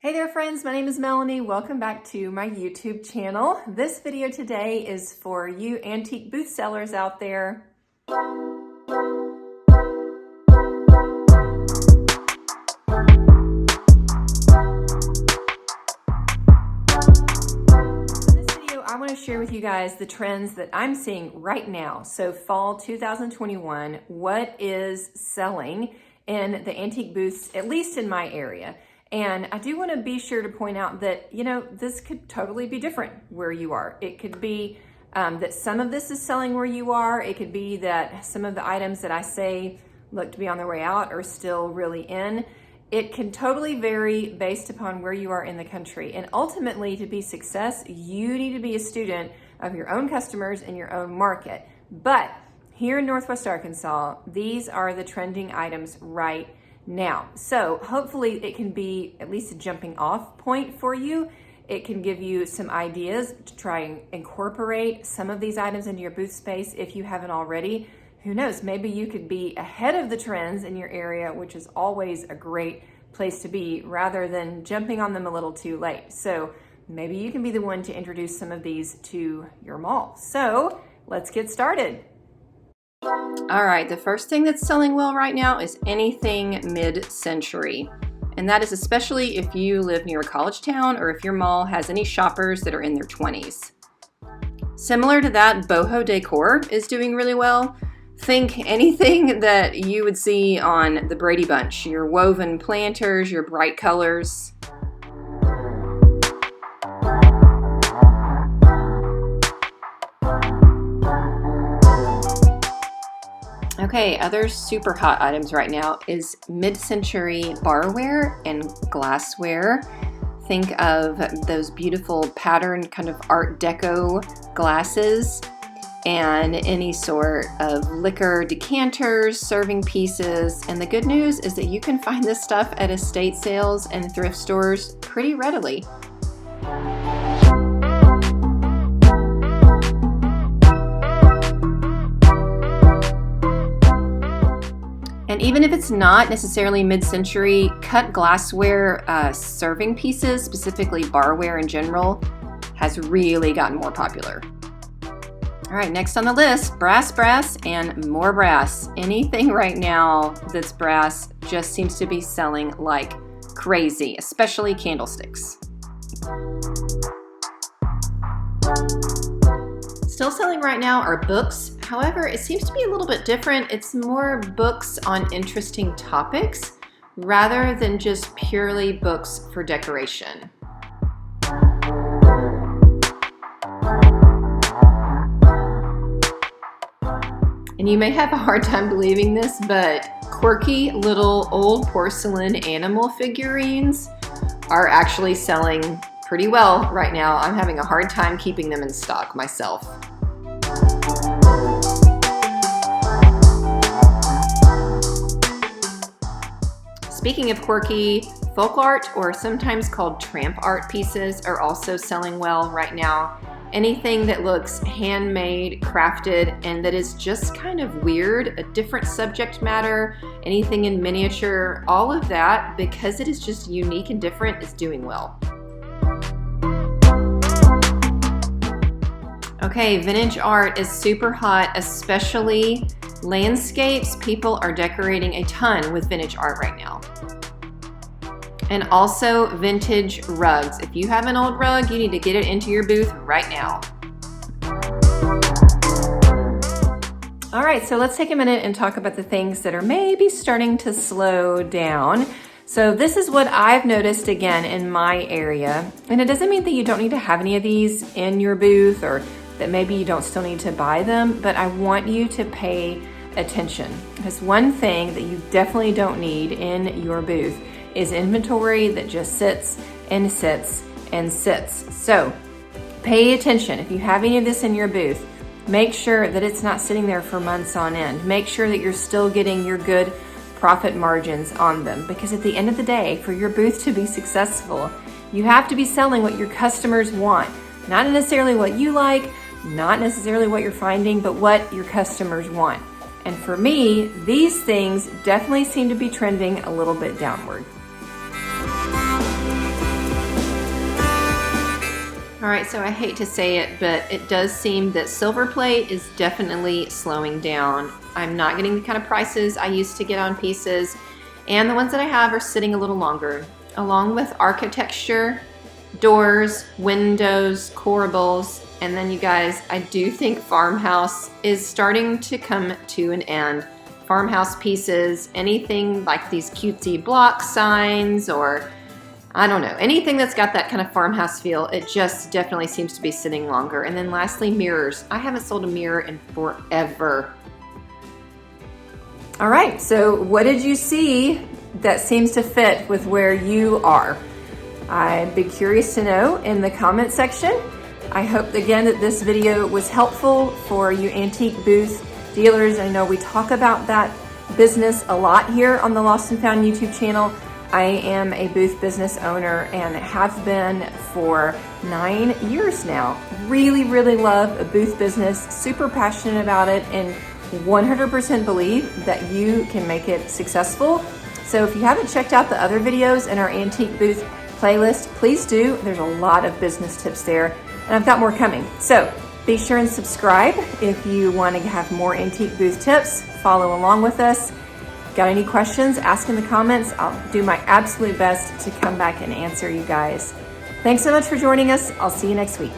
Hey there friends, my name is Melanie. Welcome back to my YouTube channel. This video today is for you antique booth sellers out there. In this video, I want to share with you guys the trends that I'm seeing right now. So fall 2021, what is selling in the antique booths, at least in my area. And I do want to be sure to point out that, this could totally be different where you are. It could be that some of this is selling where you are. It could be that some of the items that I say look to be on their way out are still really in. It can totally vary based upon where you are in the country. And ultimately, to be success, you need to be a student of your own customers and your own market. But here in Northwest Arkansas, these are the trending items right now. So hopefully it can be at least a jumping off point for you. It can give you some ideas to try and incorporate some of these items into your booth space if you haven't already. Who knows, maybe you could be ahead of the trends in your area, which is always a great place to be, rather than jumping on them a little too late. So maybe you can be the one to introduce some of these to your mall. So let's get started. All right, the first thing that's selling well right now is anything mid-century. And that is especially if you live near a college town or if your mall has any shoppers that are in their 20s. Similar to that, Boho Decor is doing really well. Think anything that you would see on the Brady Bunch, your woven planters, your bright colors. Okay, other super hot items right now is mid-century barware and glassware. Think of those beautiful patterned kind of Art Deco glasses and any sort of liquor decanters, serving pieces. And the good news is that you can find this stuff at estate sales and thrift stores pretty readily. And even if it's not necessarily mid-century, cut glassware serving pieces, specifically barware in general, has really gotten more popular. All right, next on the list, brass, and more brass. Anything right now that's brass just seems to be selling like crazy, especially candlesticks. Still selling right now are books. However, it seems to be a little bit different. It's more books on interesting topics rather than just purely books for decoration. And you may have a hard time believing this, but quirky little old porcelain animal figurines are actually selling pretty well right now. I'm having a hard time keeping them in stock myself. Speaking of quirky, folk art, or sometimes called tramp art pieces, are also selling well right now. Anything that looks handmade, crafted, and that is just kind of weird, a different subject matter, anything in miniature, all of that, because it is just unique and different, is doing well. Okay, vintage art is super hot, especially landscapes. People are decorating a ton with vintage art right now. And also vintage rugs. If you have an old rug, you need to get it into your booth right now. All right, so let's take a minute and talk about the things that are maybe starting to slow down. So this is what I've noticed again in my area. And it doesn't mean that you don't need to have any of these in your booth or that maybe you don't still need to buy them, but I want you to pay attention. Because one thing that you definitely don't need in your booth is inventory that just sits and sits and sits. So pay attention. If you have any of this in your booth, make sure that it's not sitting there for months on end. Make sure that you're still getting your good profit margins on them, because at the end of the day, for your booth to be successful, you have to be selling what your customers want. Not necessarily what you like, not necessarily what you're finding, but what your customers want. And for me, these things definitely seem to be trending a little bit downward. right, so I hate to say it, but it does seem that silver plate is definitely slowing down. I'm not getting the kind of prices I used to get on pieces, and the ones that I have are sitting a little longer. Along with architecture, doors, windows, corables, and then you guys, I do think farmhouse is starting to come to an end. Farmhouse pieces, anything like these cutesy block signs, or I don't know, anything that's got that kind of farmhouse feel, it just definitely seems to be sitting longer. And then lastly, mirrors. I haven't sold a mirror in forever. All right, so what did you see that seems to fit with where you are? I'd be curious to know in the comment section. I hope again that this video was helpful for you antique booth dealers. I know we talk about that business a lot here on the Lost and Found YouTube channel. I am a booth business owner and have been for 9 years now. Really, really love a booth business, super passionate about it, and 100% believe that you can make it successful. So if you haven't checked out the other videos in our antique booth playlist, please do. There's a lot of business tips there, and I've got more coming. So be sure and subscribe if you want to have more antique booth tips. Follow along with us. Got any questions? Ask in the comments. I'll do my absolute best to come back and answer you guys. Thanks so much for joining us. I'll see you next week.